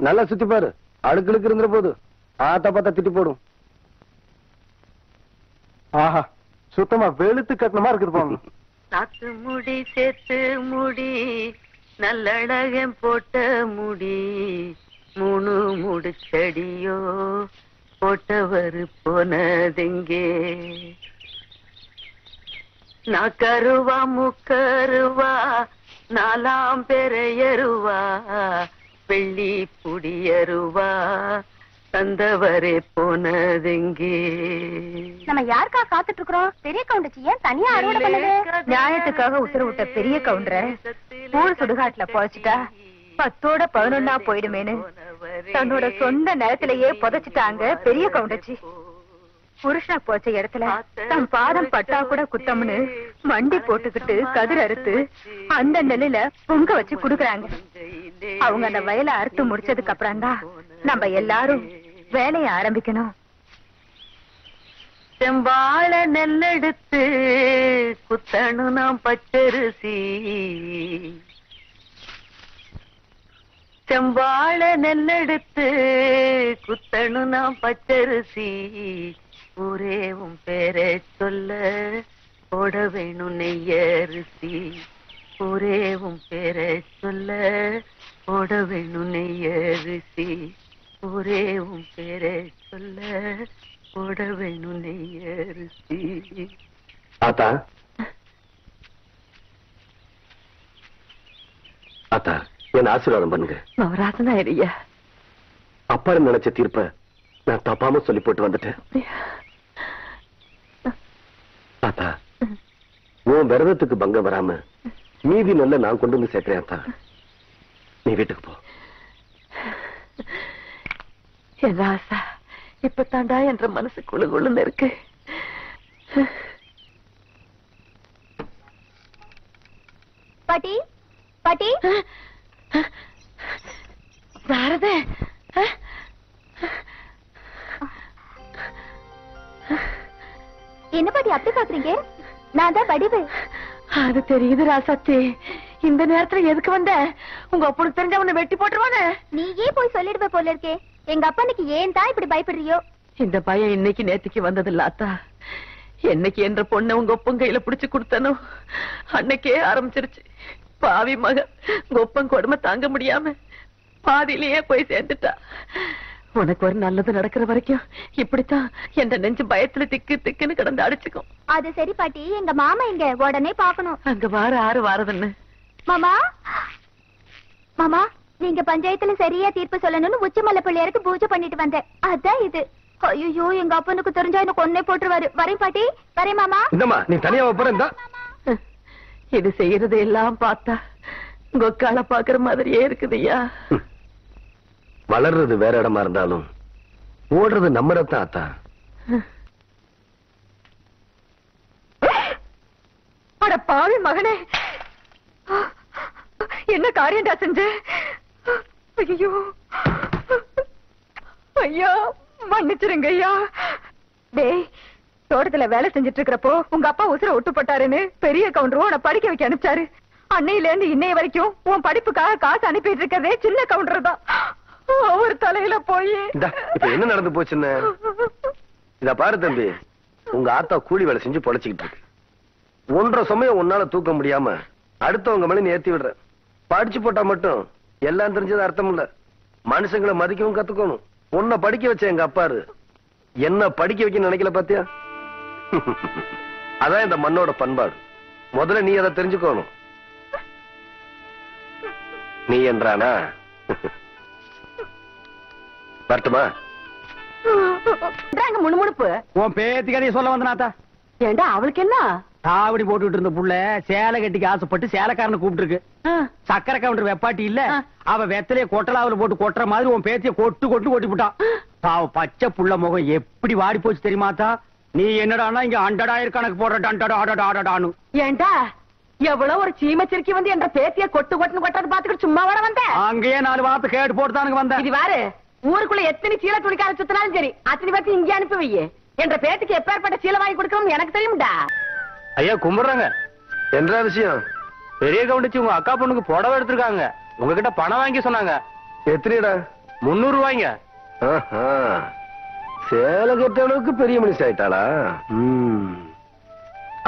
நல்லா சுத்தி பாரு, அழுக்கு இருந்துற போது ஆத்தா பார்த்தா திட்டி போடும். ஆஹா, சுத்தமா வெளுத்து கட்டணமா இருக்குது. நாத்து முடி சேர்த்து முடி நல்லழகம் போட்ட முடி 3 முடிச்சடியோ போட்டவர் போனதெங்கே. நாக்கருவா முக்கருவா 4ஆம் பெறையருவா வெள்ளி புடியருவா தந்தவரே போனதெங்கே. நம்ம யாருக்கா காத்துட்டு இருக்கிறோம்? பெரிய கவுண்டச்சி ஏன் தனியா அறுவடை பண்ணுது? நியாயத்துக்காக உத்தரவிட்ட பெரிய கவுண்டரை ஊர் சுடுகாட்டுல பொழைச்சிட்டா 10ஓட 11ஆ போயிடுமேனு தன்னோட சொந்த நிலத்திலேயே புதைச்சிட்டாங்க பெரிய கவுண்டச்சி. புருஷனா போச்ச இடத்துல தன் பாதம் பட்டா கூட குத்தம்னு மண்டி போட்டுக்கிட்டு கதிர் அறுத்து அந்த நிலையில பொங்க வச்சு குடுக்குறாங்க. அவங்க அந்த வயலை அறுத்து முடிச்சதுக்கு அப்புறம் தான் நம்ம எல்லாரும் வேலையை ஆரம்பிக்கணும். செம்பாழ நெல்லெடுத்து குத்தணு நாம் பச்சரிசி, செம்பாழ நெல்லெடுத்து குத்தணு நாம் பச்சரிசி, ஊரேவும் பேரை சொல்ல போட வேணும் நெய்யரிசி, ஊரேவும் பேரை சொல்ல போட வேணும் நெய்யரிசி, ஊரேவும் பேரை சொல்ல போட வேணும் நெய்யரிசி. ஆத்தா ஆத்தா என்ன ஆசீர்வாதம் பண்ணுங்க. நவராசனா ஐயா, அப்பா நினைச்ச தீர்ப்ப நான் தப்பாம சொல்லி போட்டு வந்துட்டேன். ஆத்தா உன் விரதத்துக்கு பங்கம் வராம மீதி நல்ல நான் கொண்டு வந்து சேர்க்கிறேன். ஆத்தா நீ வீட்டுக்கு போ. என் ராசா இப்ப தாண்டா என்ற மனசு குழு குழுன்னு இருக்கு. பாட்டி பாட்டி சாரதே, என்ன பாட்டி அப்படி பாக்குறீங்க? நான் தான் வடிவு. அது தெரியுது ராசாத்தி. இந்த நேரத்துல எதுக்கு வந்த? உங்க அப்பனுக்கு தெரிஞ்ச உன்னை வெட்டி போட்டுருவானே. நீயே போய் சொல்லிடுவ போல இருக்கே. எங்க அப்பனுக்கு ஏன் தான் இப்படி பயப்படுறியோ? இந்த பயம் இன்னைக்கு நேத்திக்கு வந்தது இல்ல அத்தா. என்னைக்கு என்ற பொண்ணை உங்க ஒப்பன் கையில பிடிச்சு கொடுத்தனோ அன்னைக்கே ஆரம்பிச்சிருச்சு. பாவி மகன் உங்க ஒப்பன் கொடுமை தாங்க முடியாம பாதியிலேயே போய் சேர்ந்துட்டா. உனக்கு ஒரு நல்லது நடக்கிற வரைக்கும் இப்படித்தான் என்ற நெஞ்சு பயத்துல திக்கு திக்குன்னு கிடந்து அடிச்சுக்கும். அது சரி பாட்டி, எங்க மாமா இங்க உடனே பாக்கணும். அங்க வார ஆறு வாரதுன்னு. மாமா மாமா, நீங்க பஞ்சாயத்துல சரியா தீர்ப்பு சொல்லணும்னு உச்சமல்ல பிள்ளையாருக்கு பூஜை பண்ணிட்டு வந்தேன். அதான் இது. ஐயோ எங்க அப்பனுக்கு தெரிஞ்சா என்ன கொன்னே போட்டுருவாரு. வரேன் பாட்டி, வரேன் மாமா. இந்தம்மா நீ தனியா போறேன். இது செய்யறது எல்லாம் பார்த்தா கொக்கால பாக்குற மாதிரியே இருக்குதுயா. வளர்றது வேற இடமா இருந்தாலும் ஓடுறது நம்ம ரத்தம் ஆத்தா. அட பாவி மகனே, என்ன காரியம்டா செஞ்ச? ஐயோ ஐயா மன்னிச்சிருங்க ஐயா. டேய், தோட்டத்துல வேலை செஞ்சிட்டு இருக்கிறப்போ உங்க அப்பா உசுர ஒட்டு போட்டாருன்னு பெரிய கவுண்டரும் உன்னை படிக்க வைக்க அனுப்பிச்சாரு. அன்னையில இருந்து இன்னைய வரைக்கும் உன் படிப்புக்காக காசு அனுப்பிட்டு இருக்கதே சின்ன கவுண்டர் தான். அவர் தலையில போய் இப்ப என்ன நடந்து போச்சுன்னு இத பாரு தம்பி. உங்க ஆத்தா கூலி வேலை செஞ்சு பொழைச்சுக்கிட்டு இருக்கு. 1.5 சமயம் உன்னால தூக்க முடியாம அடுத்தவங்க மேல நீ ஏத்தி விடுற. படிச்சு போட்டா மட்டும் எல்லாம் தெரிஞ்சது அர்த்தம் இல்ல. மனுஷங்களை மதிக்கவும் கத்துக்கணும். உன்னை படிக்க வச்ச எங்க அப்பாரு என்ன படிக்க வைக்க நினைக்கல பாத்தியா? அதான் இந்த மண்ணோட பண்பாடு. முதல்ல நீ அதை தெரிஞ்சுக்கணும். நீ என்றானா வரட்டுமா? முணுமுணுப்பு உன் பேத்தி கதையை சொல்ல வந்தனாத்தா. ஏண்டா அவளுக்கு என்ன? தாவடி போட்டுட்டு இருந்த புள்ள சேலை கட்டிக்கு ஆசைப்பட்டு சேலைக்காரனை கூப்பிட்டு இருக்கு. சக்கரை கவுண்டர் வெப்பாட்டி இல்ல, அவ வெத்தலைய கொட்டலாவில போட்டு கொட்டுற மாதிரி உன் பேத்திய கொட்டு கொட்டு கொட்டி விட்டான். தாவ பச்சை புள்ள முகம் எப்படி வாடி போச்சு தெரியுமாத்தா? நீ என்னடானா இங்க 100,000 கணக்கு போடுறான்னு. ஏண்டா எவ்வளவு ஒரு சீமச்சிருக்கி வந்து என்ற பேத்திய கொட்டு கொட்டுன்னு கொட்டது பாத்துக்கிட்டு சும்மா வர வந்த? அங்கேயே 4 வார்த்தை கேட்டு போட்டுதானுங்க வந்த. இது வாரு, ஊருக்குள்ள எத்தனை சீலை துணிக்கார சுத்தினாலும் சரி அத்தனை பேருக்கு இங்கே அனுப்பி வையே. என்ற பேத்துக்கு எப்பேற்பட்ட சீலை வாங்கி கொடுக்கணும்னு எனக்கு தெரியும்டா. ஐயா கும்பிடுறாங்க. என்ன விஷயம்? பெரிய கவுண்டச்சி உங்க அக்கா பொண்ணுக்கு புடவை எடுத்திருக்காங்க. உங்ககிட்ட பணம் வாங்கி சொன்னாங்க. எத்தனைடா? 300 ரூபாய்ங்க. சேலை கட்ட அளவுக்கு பெரிய மனுஷன் ஆயிட்டாளா?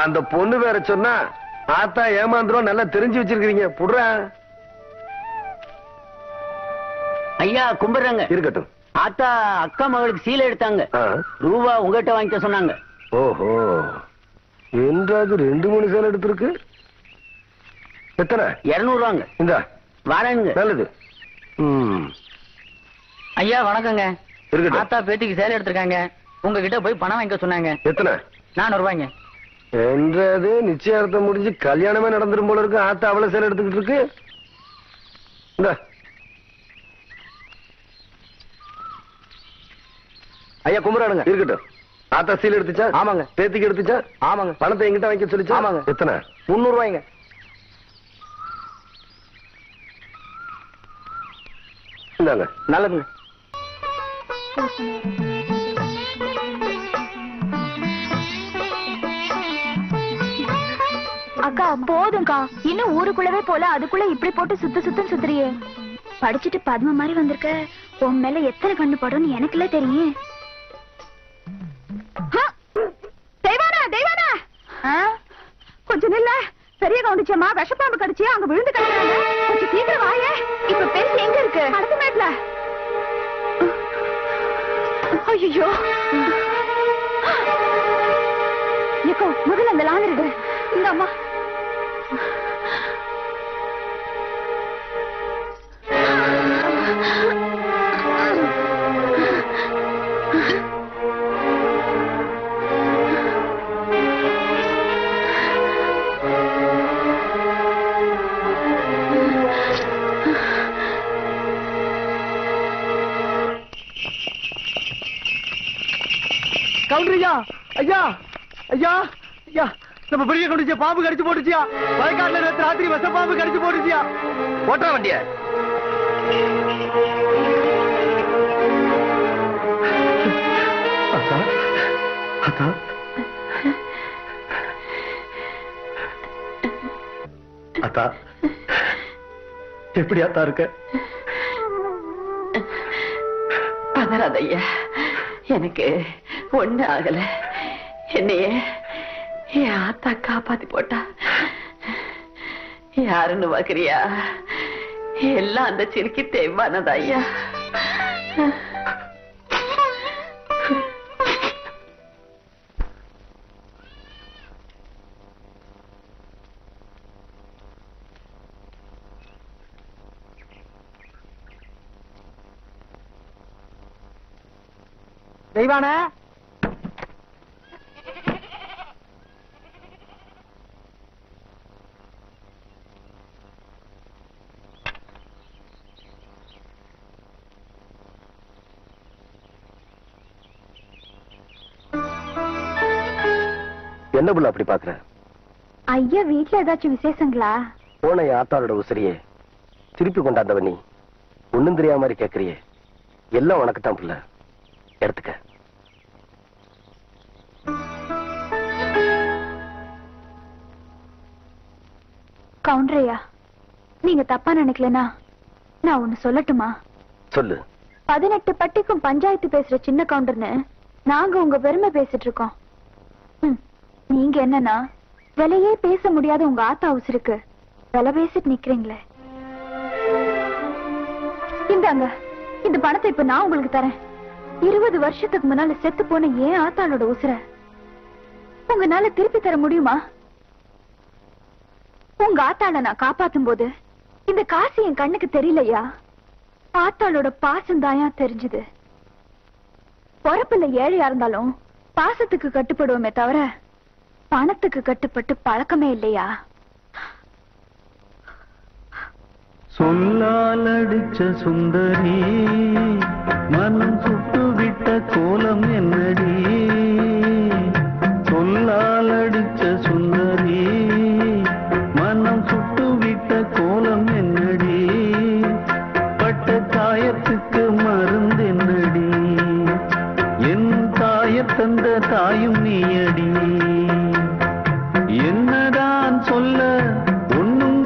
அந்த பொண்ணு வேற சொன்னா ஆத்தா ஏமாந்துரும். நல்லா தெரிஞ்சு வச்சிருக்கீங்க. புடுறா. ஐயா கும்பிடுறாங்க. இருக்கட்டும். ஆத்தா அக்கா மகளுக்கு சீலை எடுத்தாங்க. ரூபா உங்ககிட்ட வாங்கிக்க சொன்னாங்க. ஓஹோ, என்றாவது 2-3 சேலை எடுத்திருக்கு. எத்தனை? 200 ரூபாங்க. இந்த வரேனுங்க. நல்லது. ஐயா வணக்கங்க. இருக்கட்டும். ஆத்தா பேத்திக்கு சேலை எடுத்திருக்காங்க. உங்ககிட்ட போய் பணம் வாங்கிக்க சொன்னாங்க. எத்தனை? 400 ரூபாய்ங்க. என்றது நிச்சயார்த்தம் முடிஞ்சு கல்யாணமே நடந்துரும் போல இருக்கு. ஆத்தா அவ்வளவு சேலை எடுத்துக்கிட்டு இருக்கு. இந்த ஐயா கும்பிடுறானுங்க. இருக்கட்டும். ஆத்தா சீல் எடுத்துச்சா? ஆமாங்க. பேத்திக்கு எடுத்துச்சா? ஆமாங்க. பணத்தை எங்கிட்ட வாங்கி சொல்லிச்சா? ஆமாங்க. எத்தனை? 300 ரூபாய்ங்க. இந்தாங்க. நல்லதுங்க. அக்கா போதும்க்கா, இன்னும் ஊருக்குள்ளவே போல அதுக்குள்ள இப்படி போட்டு சுத்தம் சுத்துறியே. படிச்சுட்டு பத்ம மாதிரி வந்திருக்க, உன் மேல எத்தனை கண்ணு படும்னு எனக்குல தெரியும். கொஞ்சம் நில்ல. பெரிய கவுண்டிச்சம்மா விஷப்பாம்பு கடிச்சு அங்க விழுந்து கிடக்குறாங்க. கொஞ்சம் சீக்கிரம் வாயே. இப்ப பெருசு எங்க இருக்கு? அடுத்த மேட்ல. ஐயோ, முதல்ல அந்த லாங் இருக்கு. இந்த அம்மா கவுண்டரியா, ஐயா ஐயா ஐயா, நம்ம பெரிய கவுண்டிச்ச பாம்பு கடிச்சு போட்டுச்சியா. வயக்காட்டுல நேற்று ராத்திரி விஷ பாம்பு கடிச்சு போட்டுச்சியா. ஓட்டுற வண்டிய. அத்தா எப்படி அத்தா இருக்க? பதறாதையா, எனக்கு ஒண்ணு ஆகல. என்னைய என் ஆத்தா காப்பாத்தி போட்டா. யாருன்னு பாக்குறியா? எல்லாம் அந்த சிரிக்கி தேவானதா ஐயா. தெய்வான என்ன புள்ள அப்படி பாக்குற? ஐயா வீட்டுல ஏதாச்சும் விசேஷங்களா? போன ஆத்தாளோட உசிரியே திருப்பி கொண்டாந்தவ நீ ஒண்ணும் தெரியாம மாதிரி கேக்குறியே. எல்லாம் உனக்கு தான் புள்ள, எடுத்துக்க. கவுண்டரையா, நீங்க தப்பா நினைக்கலனா நான் ஒண்ணு சொல்லட்டுமா? சொல்லு. 18 பட்டிக்கும் பஞ்சாயத்து பேசுற சின்ன கவுண்டர்னு நாங்க உங்க பெருமை பேசிட்டு இருக்கோம். நீங்க என்னன்னா விலையே பேச முடியாத உங்க ஆத்தா உசுருக்கு விலை பேசிட்டு நிக்கிறீங்களே. இந்தாங்க, இந்த பணத்தை இப்ப நான் உங்களுக்கு தரேன். 20 வருஷத்துக்கு முன்னால செத்து போன ஏன் ஆத்தாளோட உசுர உங்களால திருப்பி தர முடியுமா? உங்க ஆத்தாள நான் காப்பாத்தும் போது இந்த காசு என் கண்ணுக்கு தெரியலையா? ஆத்தாளோட பாசம் தாயா தெரிஞ்சது. பொறப்புல ஏழையா இருந்தாலும் பாசத்துக்கு கட்டுப்படுவோமே தவிர பணத்துக்கு கட்டுப்பட்டு பழக்கமே இல்லையா? சொல்லால் அடிச்ச சுந்தரி மனம் சுட்டு விட்ட கோலம் என்னடி? சொல்லால் அடிச்ச சுந்தரி மனம் சுட்டு விட்ட கோலம் என்னடி? பட்ட காயத்துக்கு மருந்து என்னடி? என் தாய தந்த தாயும் நீயடி. என்னதான் சொல்ல ஒண்ணும்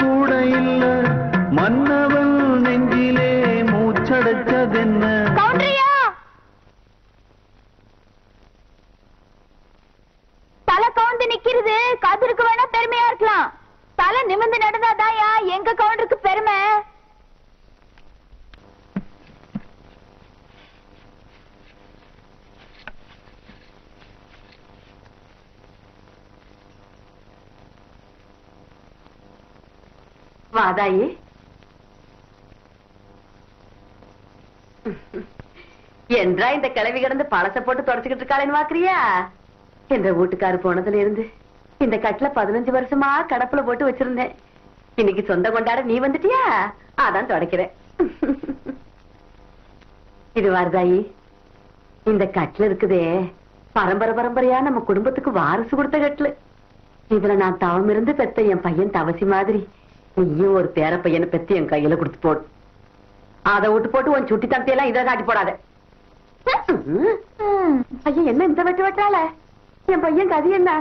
இருந்தாதாயா எங்க கவுண்டருக்கு பெருமை. வாதாயி, என்றா இந்த கிளவி கிடந்து பழச போட்டு தொடச்சுக்கிட்டு இருக்காளேன்னு பாக்குறியா? என்ற வீட்டுக்காரு போனதுல இருந்து இந்த கட்டுல 15 வருஷமா கடப்புல போட்டு வச்சிருந்தேன். இன்னைக்கு சொந்த கொண்டாட நீ வந்துட்டியா? அதான் தொடக்கிறேன். இது வாரதாயி, இந்த கட்டுல இருக்குதே பரம்பரை பரம்பரையா நம்ம குடும்பத்துக்கு வாரிசு கொடுத்த கட்டுல. இதுல நான் தவம் இருந்து பெத்த என் பையன் தவசி மாதிரி நீயும் ஒரு பேர பையனை பெத்து என் கையில கொடுத்து போடு. அதை விட்டு போட்டு உன் சுட்டி தந்தையெல்லாம் இதை காட்டி போடாத. ஐயா, என்ன இந்த வெட்டு வெட்டால? என் பையன் கதி என்ன?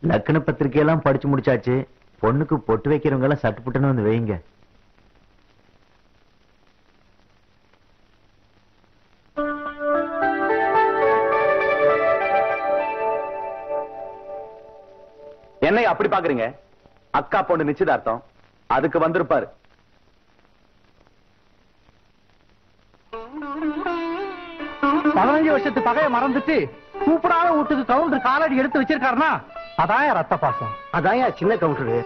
லக்ன பத்திரிகையெல்லாம் படிச்சு முடிச்சாச்சு. பொண்ணுக்கு பொட்டு வைக்கிறவங்க எல்லாம் சட்டு புட்டுன்னு வந்து வைங்க. என்னை அப்படி பாக்குறீங்க? அக்கா பொண்ணு நிச்சயதார்த்தம், அதுக்கு வந்திருப்பாரு. வருஷத்து பகைய மறந்துட்டு கூப்பிடாத வீட்டுக்கு கவுண்டர் காலடி எடுத்து வச்சிருக்காருன்னா அதாயா ரத்த பாசம். அதாயா சின்ன கவுண்டரு.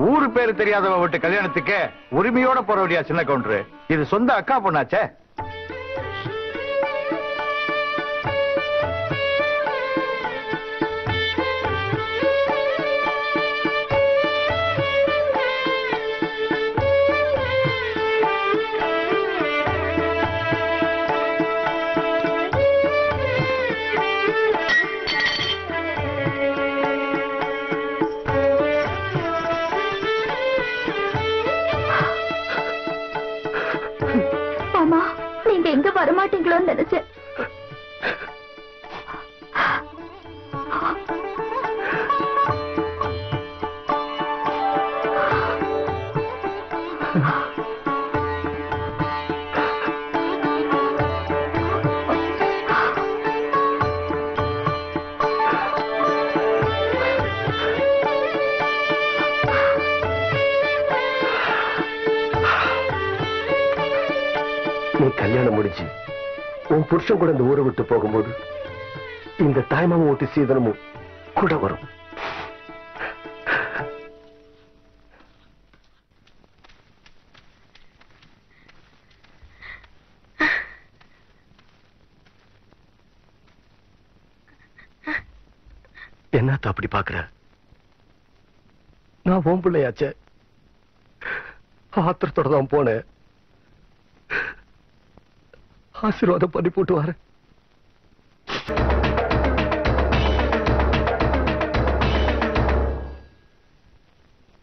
ஊரு பேரு தெரியாதவ விட்டு கல்யாணத்துக்கு உரிமையோட போற வழியா சின்ன கவுண்டரு. இது சொந்த அக்கா பொண்ணாச்சே. மாமா, நீங்க எங்க வரமாட்டீங்களோன்னு நினைச்சேன். நீ கல்யாணம் முடிச்சு உன் புருஷன் கூட இந்த ஊரை விட்டு போகும்போது இந்த தாய்மாம ஓட்டு சீதனமும் கூட வரும். என்னத்த அப்படி பாக்குற? நான் உன் பிள்ளையாச்சே. ஆத்திரத்தோட தான் போனேன். ஆசீர்வாதம் பண்ணி போட்டு வரேன்.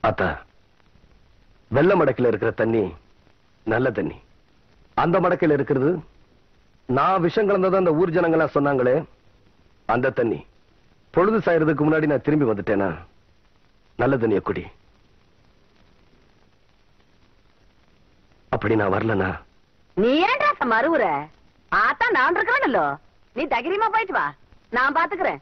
அத்தா, வெள்ள மடக்கில இருக்கிற தண்ணி நல்ல தண்ணி. அந்த மடக்கில இருக்கிறது நான் விஷம் கலந்தத அந்த ஊர் ஜனங்களா சொன்னாங்களே அந்த தண்ணி. பொழுது சாயறதுக்கு முன்னாடி நான் திரும்பி வந்துட்டேனா நல்ல தண்ணிய குடி. அப்படி நான் வரலனா நீ ஏன்டா மறுவுற? ஆத்தா நான் இருக்கிறேன்ல, நீ தைரியமா போயிட்டு வா, நான் பாத்துக்கிறேன்.